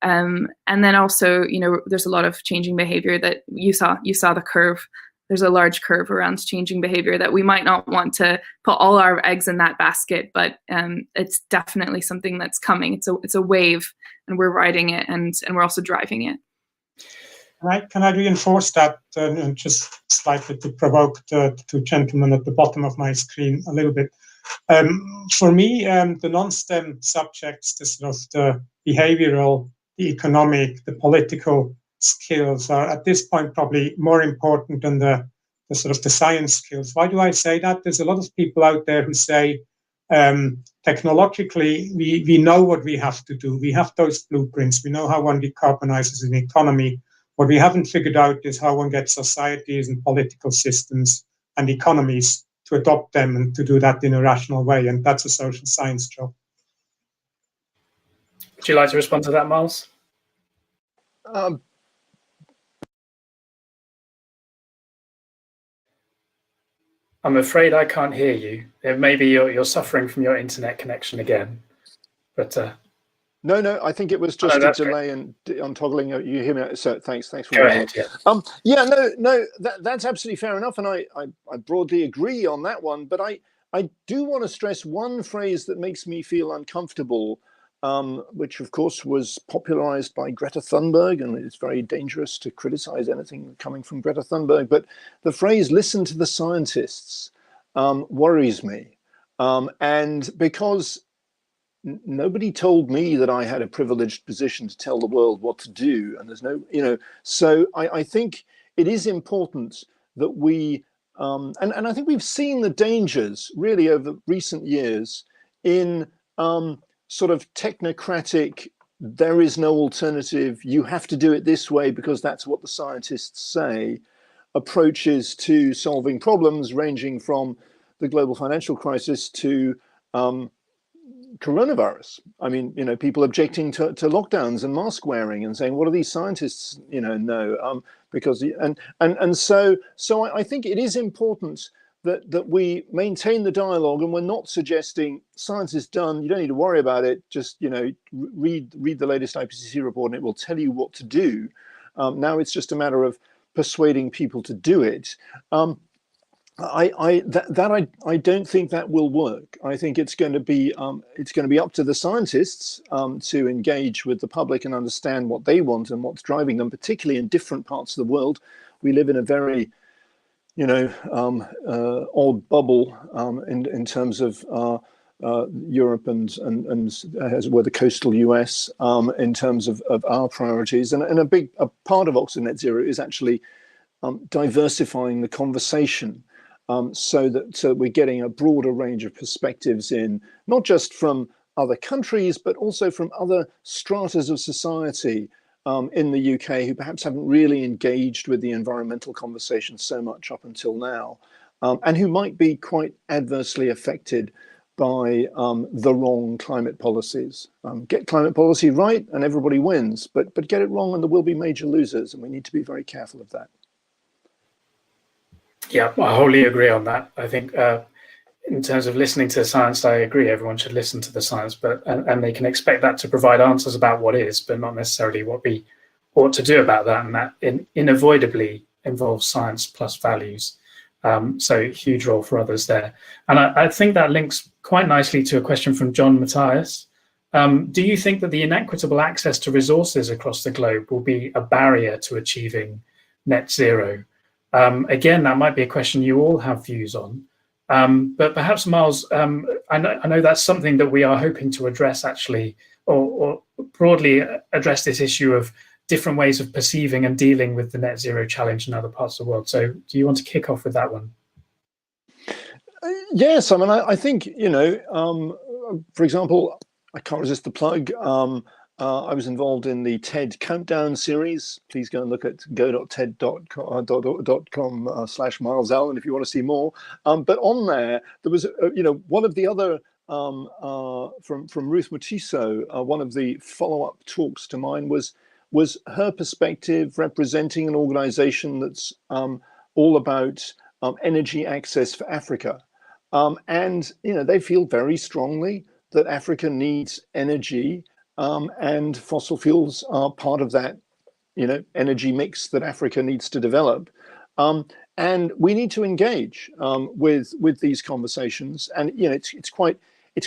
And then also, there's a lot of changing behavior that you saw the curve. There's a large curve around changing behavior that we might not want to put all our eggs in that basket, but it's definitely something that's coming. It's a wave, and we're riding it, and we're also driving it. Right? Can I reinforce that just slightly to provoke the two gentlemen at the bottom of my screen a little bit? For me, the non-STEM subjects, the sort of the behavioral, the economic, the political skills are at this point probably more important than the sort of the science skills. Why do I say that? There's a lot of people out there who say technologically we know what we have to do. We have those blueprints. We know how one decarbonizes an economy. What we haven't figured out is how one gets societies and political systems and economies to adopt them and to do that in a rational way. And that's a social science job. Would you like to respond to that, Myles? I'm afraid I can't hear you. Maybe you're suffering from your internet connection again. But no, I think it was just a delay and untoggling. You hear me? So thanks for go ahead. Yeah. That's absolutely fair enough, and I broadly agree on that one. But I do want to stress one phrase that makes me feel uncomfortable, which of course was popularized by Greta Thunberg, and it's very dangerous to criticize anything coming from Greta Thunberg. But the phrase "listen to the scientists" worries me, and because nobody told me that I had a privileged position to tell the world what to do, and there's no, so I think it is important that we, and I think we've seen the dangers really over recent years in sort of technocratic, there is no alternative, you have to do it this way because that's what the scientists say, approaches to solving problems ranging from the global financial crisis to coronavirus. I mean, people objecting to lockdowns and mask wearing and saying, what do these scientists, know? Because so I think it is important that we maintain the dialogue, and we're not suggesting science is done, you don't need to worry about it, just read the latest IPCC report and it will tell you what to do. Now it's just a matter of persuading people to do it. I don't think that will work. I think it's going to be up to the scientists to engage with the public and understand what they want and what's driving them, particularly in different parts of the world. We live in a very odd bubble in terms of Europe and as well the coastal US in terms of our priorities, and a part of Oxford Net Zero is actually diversifying the conversation so that we're getting a broader range of perspectives in, not just from other countries but also from other stratas of society in the UK who perhaps haven't really engaged with the environmental conversation so much up until now, and who might be quite adversely affected by the wrong climate policies. Get climate policy right and everybody wins, but get it wrong and there will be major losers, and we need to be very careful of that. Yeah, I wholly agree on that. I think in terms of listening to the science, I agree everyone should listen to the science, and they can expect that to provide answers about what is, but not necessarily what we ought to do about that, and that unavoidably involves science plus values. So huge role for others there. And I think that links quite nicely to a question from John Matthias. Do you think that the inequitable access to resources across the globe will be a barrier to achieving net zero? Again, that might be a question you all have views on. But perhaps, Myles, I know that's something that we are hoping to address, actually, or broadly address this issue of different ways of perceiving and dealing with the net zero challenge in other parts of the world. So do you want to kick off with that one? Yes, I mean, I think, for example, I can't resist the plug. I was involved in the TED Countdown series. Please go and look at go.ted.com/Myles Allen if you want to see more. But on there was, one of the other, from Ruth Mutiso, one of the follow-up talks to mine was her perspective representing an organization that's all about energy access for Africa. And, they feel very strongly that Africa needs energy, and fossil fuels are part of that, energy mix that Africa needs to develop. And we need to engage with these conversations. And, it's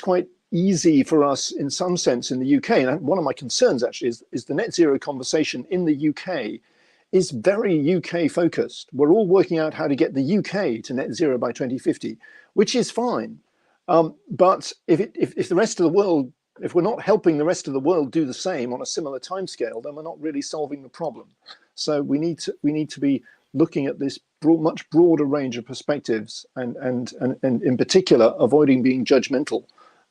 quite easy for us in some sense in the UK. And one of my concerns actually is the net zero conversation in the UK is very UK focused. We're all working out how to get the UK to net zero by 2050, which is fine. But if the rest of the world, if we're not helping the rest of the world do the same on a similar timescale, then we're not really solving the problem. So we need to be looking at this much broader range of perspectives, and in particular avoiding being judgmental,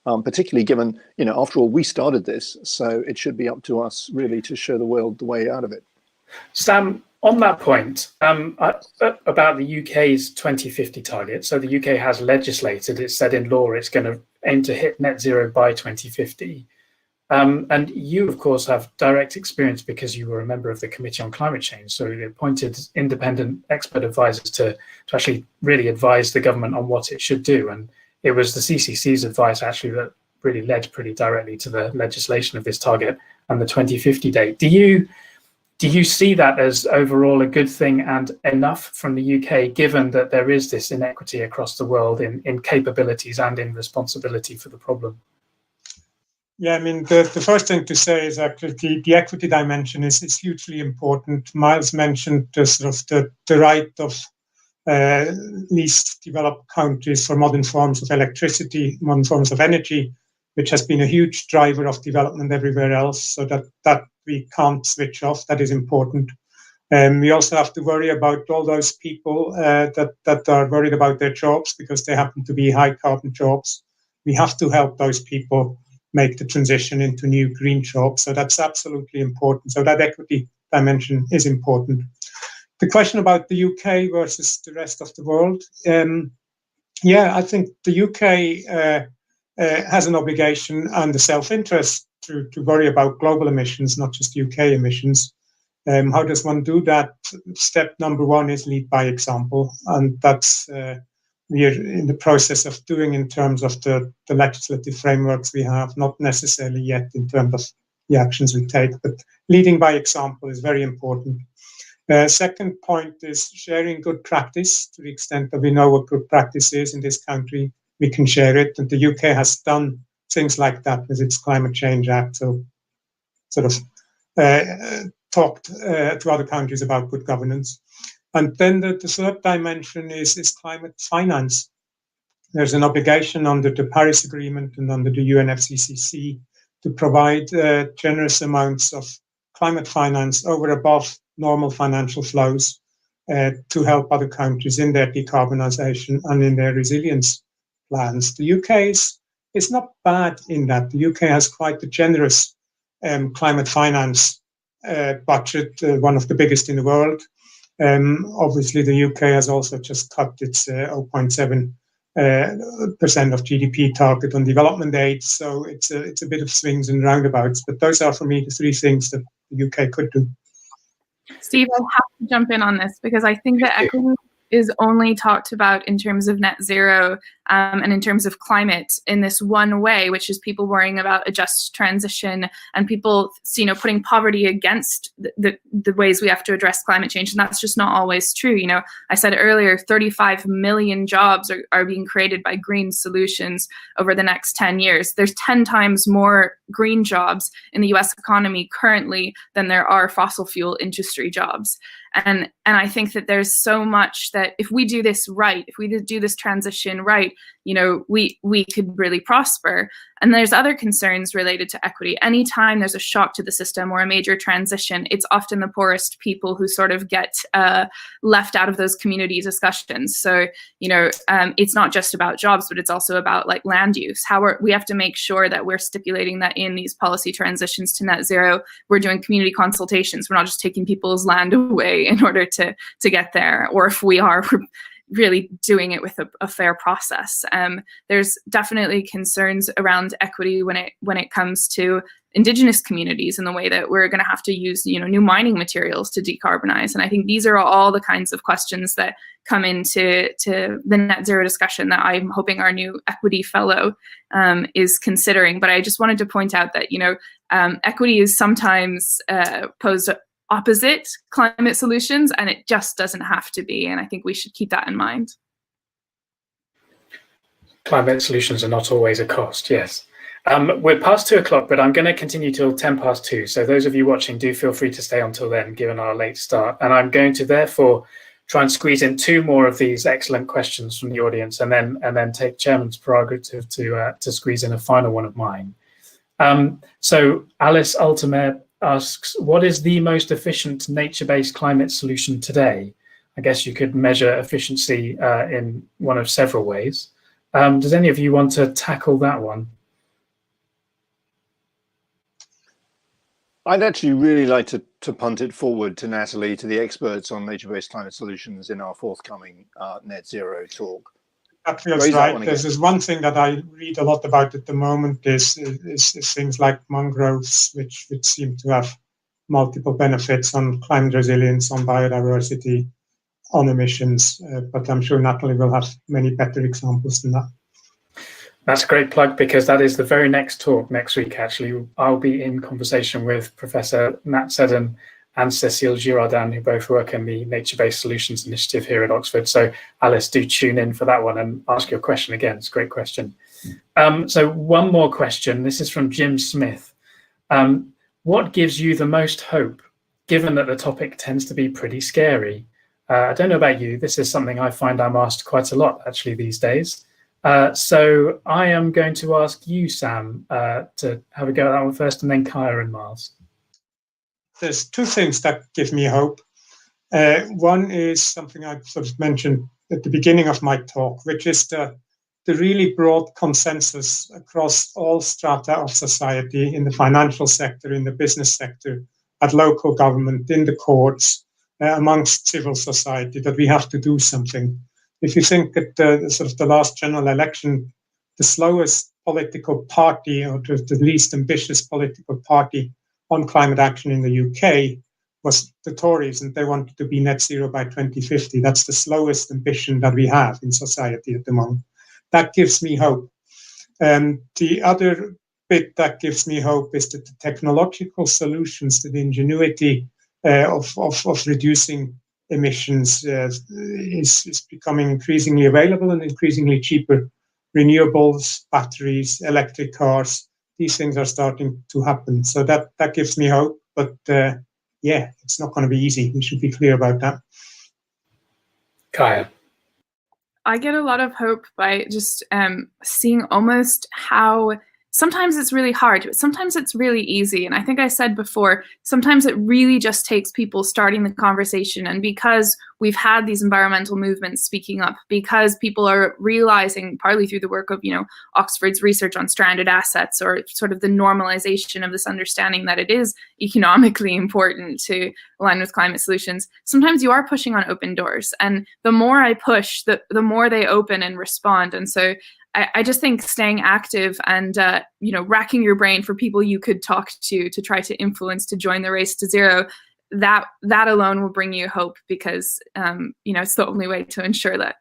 particularly given, after all, we started this, so it should be up to us really to show the world the way out of it. Sam, on that point, about the UK's 2050 target, so the UK has legislated, it's said in law, it's going to aim to hit net zero by 2050. And you, of course, have direct experience because you were a member of the Committee on Climate Change. So you appointed independent expert advisors to actually really advise the government on what it should do. And it was the CCC's advice actually that really led pretty directly to the legislation of this target and the 2050 date. Do you see that as overall a good thing and enough from the UK, given that there is this inequity across the world in capabilities and in responsibility for the problem? Yeah, I mean, the first thing to say is actually the equity dimension is hugely important. Myles mentioned the right of least developed countries for modern forms of electricity, modern forms of energy, which has been a huge driver of development everywhere else, so that we can't switch off. That is important. We also have to worry about all those people that are worried about their jobs because they happen to be high carbon jobs. We have to help those people make the transition into new green jobs. So that's absolutely important. So that equity dimension is important. The question about the UK versus the rest of the world, I think the UK has an obligation and a self-interest to worry about global emissions, not just UK emissions. How does one do that? Step number one is lead by example, and that's we are in the process of doing in terms of the legislative frameworks we have, not necessarily yet in terms of the actions we take, but leading by example is very important. Second point is sharing good practice. To the extent that we know what good practice is in this country, we can share it. And the UK has done things like that with its Climate Change Act. So sort of talked to other countries about good governance. And then the third dimension is climate finance. There's an obligation under the Paris Agreement and under the UNFCCC to provide generous amounts of climate finance over above normal financial flows to help other countries in their decarbonisation and in their resilience plans. The UK is not bad in that. The UK has quite a generous climate finance budget, one of the biggest in the world. Obviously, the UK has also just cut its 0.7% of GDP target on development aid. So it's a bit of swings and roundabouts. But those are, for me, the three things that the UK could do. Steve, I have to jump in on this because I think that equity is only talked about in terms of net zero and in terms of climate in this one way, which is people worrying about a just transition and people, putting poverty against the ways we have to address climate change. And that's just not always true. I said earlier, 35 million jobs are being created by green solutions over the next 10 years. There's 10 times more green jobs in the US economy currently than there are fossil fuel industry jobs. And I think that there's so much that if we do this right, if we do this transition right, we could really prosper. And there's other concerns related to equity. Anytime there's a shock to the system or a major transition, it's often the poorest people who sort of get left out of those community discussions. So, it's not just about jobs, but it's also about like land use. We have to make sure that we're stipulating that in these policy transitions to net zero, we're doing community consultations. We're not just taking people's land away in order to get there, or if we are, we're really doing it with a fair process. There's definitely concerns around equity when it comes to Indigenous communities and the way that we're going to have to use new mining materials to decarbonize. And I think these are all the kinds of questions that come into the net zero discussion that I'm hoping our new equity fellow is considering. But I just wanted to point out that equity is sometimes posed opposite climate solutions, and it just doesn't have to be. And I think we should keep that in mind. Climate solutions are not always a cost, yes. We're past 2 o'clock, but I'm going to continue till 10 past 2. So those of you watching, do feel free to stay until then, given our late start. And I'm going to therefore try and squeeze in 2 more of these excellent questions from the audience, and then take Chairman's prerogative to squeeze in a final one of mine. So Alice Altamer asks, what is the most efficient nature-based climate solution today? I guess you could measure efficiency in one of several ways. Does any of you want to tackle that one? I'd actually really like to punt it forward to Natalie, to the experts on nature-based climate solutions in our forthcoming net zero talk. That feels right. There's one thing that I read a lot about at the moment is things like mangroves, which seem to have multiple benefits on climate resilience, on biodiversity, on emissions. But I'm sure Natalie will have many better examples than that. That's a great plug, because that is the very next talk next week, actually. I'll be in conversation with Professor Nat Seddon and Cécile Girardin, who both work in the Nature-Based Solutions Initiative here at Oxford. So Alice, do tune in for that one and ask your question again. It's a great question. So one more question. This is from Jim Smith. What gives you the most hope, given that the topic tends to be pretty scary? I don't know about you. This is something I find I'm asked quite a lot, actually, these days. So I am going to ask you, Sam, to have a go at that one first, and then Kaya and Myles. There's 2 things that give me hope. One is something I sort of mentioned at the beginning of my talk, which is the the really broad consensus across all strata of society, in the financial sector, in the business sector, at local government, in the courts, amongst civil society, that we have to do something. If you think that sort of the last general election, the slowest political party, or the least ambitious political party on climate action in the UK was the Tories, and they wanted to be net zero by 2050. That's the slowest ambition that we have in society at the moment. That gives me hope. The other bit that gives me hope is that the technological solutions, to the ingenuity of reducing emissions is becoming increasingly available and increasingly cheaper. Renewables, batteries, electric cars, these things are starting to happen. So that gives me hope. But yeah, it's not going to be easy. We should be clear about that. Kaya. I get a lot of hope by just seeing almost how sometimes it's really hard, but sometimes it's really easy. And I think I said before, sometimes it really just takes people starting the conversation. And because we've had these environmental movements speaking up, because people are realizing, partly through the work of, Oxford's research on stranded assets, or sort of the normalization of this understanding that it is economically important to align with climate solutions, sometimes you are pushing on open doors. And the more I push, the more they open and respond. And so I just think staying active and, racking your brain for people you could talk to try to influence to join the race to zero, that alone will bring you hope, because, it's the only way to ensure that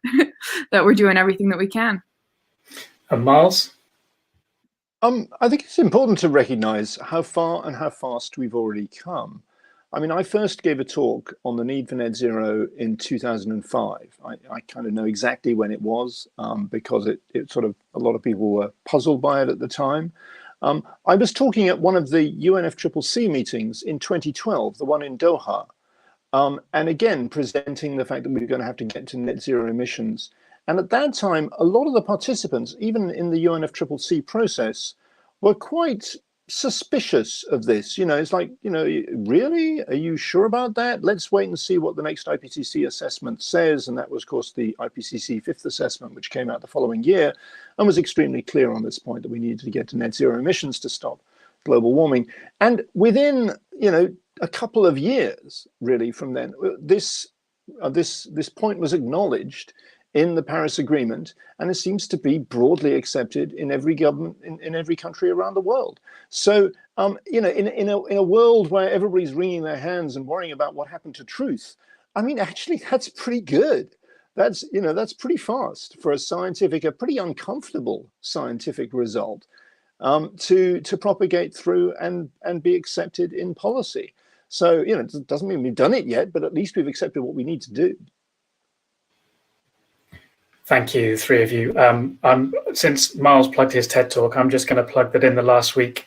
that we're doing everything that we can. And Myles? I think it's important to recognize how far and how fast we've already come. I mean, I first gave a talk on the need for net zero in 2005. I kind of know exactly when it was, because it sort of, a lot of people were puzzled by it at the time. I was talking at one of the UNFCCC meetings in 2012, the one in Doha, and again, presenting the fact that we were going to have to get to net zero emissions. And at that time, a lot of the participants, even in the UNFCCC process, were quite suspicious of this. It's like, really? Are you sure about that? Let's wait and see what the next IPCC assessment says. And that was, of course, the IPCC fifth assessment, which came out the following year and was extremely clear on this point that we needed to get to net zero emissions to stop global warming. And within, a couple of years, really, from then, this point was acknowledged in the Paris Agreement, and it seems to be broadly accepted in every government in every country around the world. So, in a world where everybody's wringing their hands and worrying about what happened to truth, I mean, actually, that's pretty good. That's pretty fast for a pretty uncomfortable scientific result to propagate through and be accepted in policy. So, it doesn't mean we've done it yet, but at least we've accepted what we need to do. Thank you, three of you. Since Myles plugged his TED Talk, I'm just going to plug that in the last week.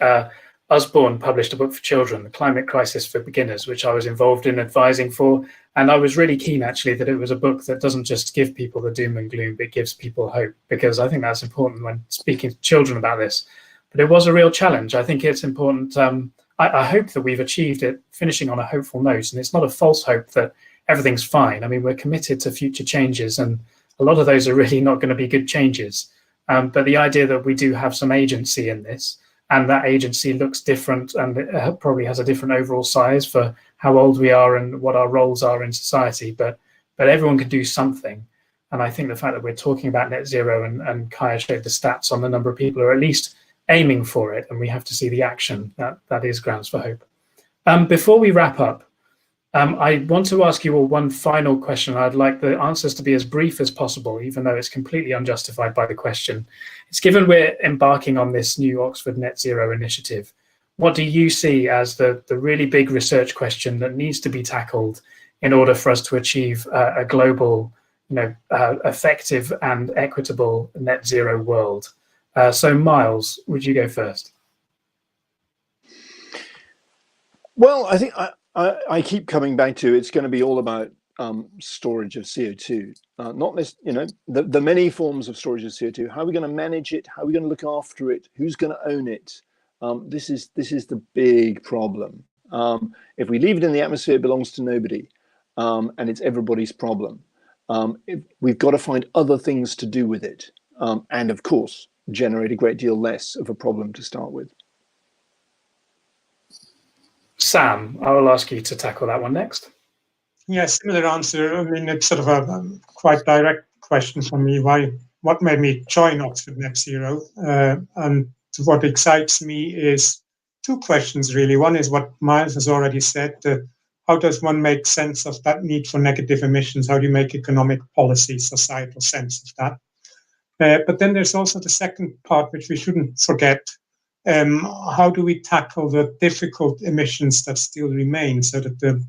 Usborne published a book for children, The Climate Crisis for Beginners, which I was involved in advising for. And I was really keen, actually, that it was a book that doesn't just give people the doom and gloom, but gives people hope, because I think that's important when speaking to children about this. But it was a real challenge. I think it's important. I hope that we've achieved it, finishing on a hopeful note. And it's not a false hope that everything's fine. I mean, we're committed to future changes, and a lot of those are really not going to be good changes. But the idea that we do have some agency in this, and that agency looks different, and it probably has a different overall size for how old we are and what our roles are in society, but everyone can do something. And I think the fact that we're talking about net zero, and Kaya showed the stats on the number of people who are at least aiming for it, and we have to see the action, that is grounds for hope. Before we wrap up, I want to ask you all one final question. I'd like the answers to be as brief as possible, even though it's completely unjustified by the question. It's given we're embarking on this new Oxford Net Zero initiative, what do you see as the really big research question that needs to be tackled in order for us to achieve a global, effective and equitable net zero world? So Myles, would you go first? Well, I think I keep coming back to it's going to be all about storage of CO2, not this, the many forms of storage of CO2. How are we going to manage it? How are we going to look after it? Who's going to own it? This is the big problem. If we leave it in the atmosphere, it belongs to nobody, and it's everybody's problem. We've got to find other things to do with it. and of course, generate a great deal less of a problem to start with. Sam, I will ask you to tackle that one next. Yeah, similar answer. I mean, it's sort of a quite direct question for me. What made me join Oxford Net Zero? And what excites me is two questions, really. One is what Myles has already said. How does one make sense of that need for negative emissions? How do you make economic policy, societal sense of that? But then there's also the second part, which we shouldn't forget. How do we tackle the difficult emissions that still remain so that the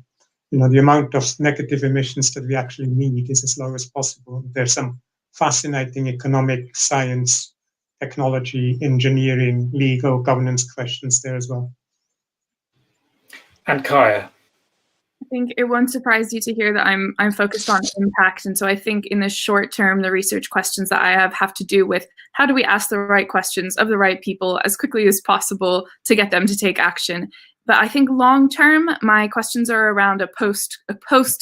amount of negative emissions that we actually need is as low as possible? There's some fascinating economic, science, technology, engineering, legal, governance questions there as well. And Kaya. I think it won't surprise you to hear that I'm focused on impact. And so I think in the short term, the research questions that I have to do with how do we ask the right questions of the right people as quickly as possible to get them to take action. But I think long term, my questions are around a post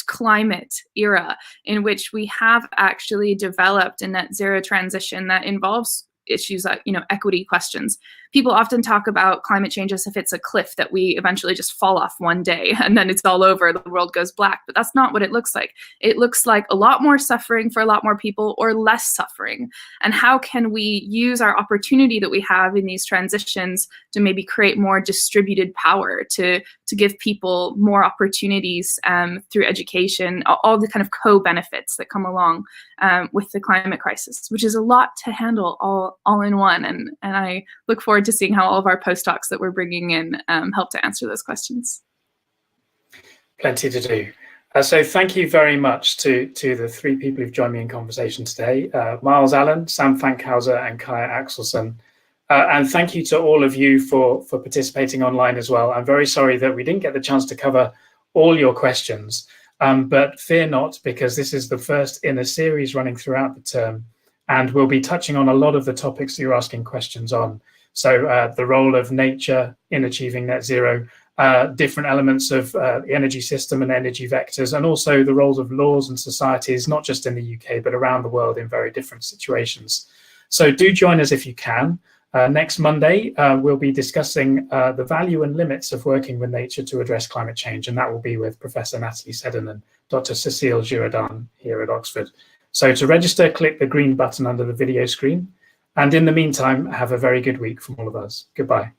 climate era in which we have actually developed a net zero transition that involves issues like, equity questions. People often talk about climate change as if it's a cliff that we eventually just fall off one day and then it's all over, the world goes black. But that's not what it looks like. It looks like a lot more suffering for a lot more people or less suffering. And how can we use our opportunity that we have in these transitions to maybe create more distributed power, to give people more opportunities through education, all the kind of co-benefits that come along with the climate crisis, which is a lot to handle all in one. And I look forward to seeing how all of our postdocs that we're bringing in help to answer those questions. Plenty to do. So thank you very much to the three people who've joined me in conversation today, Myles Allen, Sam Fankhauser, and Kaya Axelsson. And thank you to all of you for participating online as well. I'm very sorry that we didn't get the chance to cover all your questions, but fear not, because this is the first in a series running throughout the term, and we'll be touching on a lot of the topics that you're asking questions on. So the role of nature in achieving net zero, different elements of the energy system and energy vectors, and also the roles of laws and societies, not just in the UK, but around the world in very different situations. So do join us if you can. Next Monday, we'll be discussing the value and limits of working with nature to address climate change, and that will be with Professor Natalie Seddon and Dr. Cécile Giraudin here at Oxford. So to register, click the green button under the video screen. And in the meantime, have a very good week from all of us. Goodbye.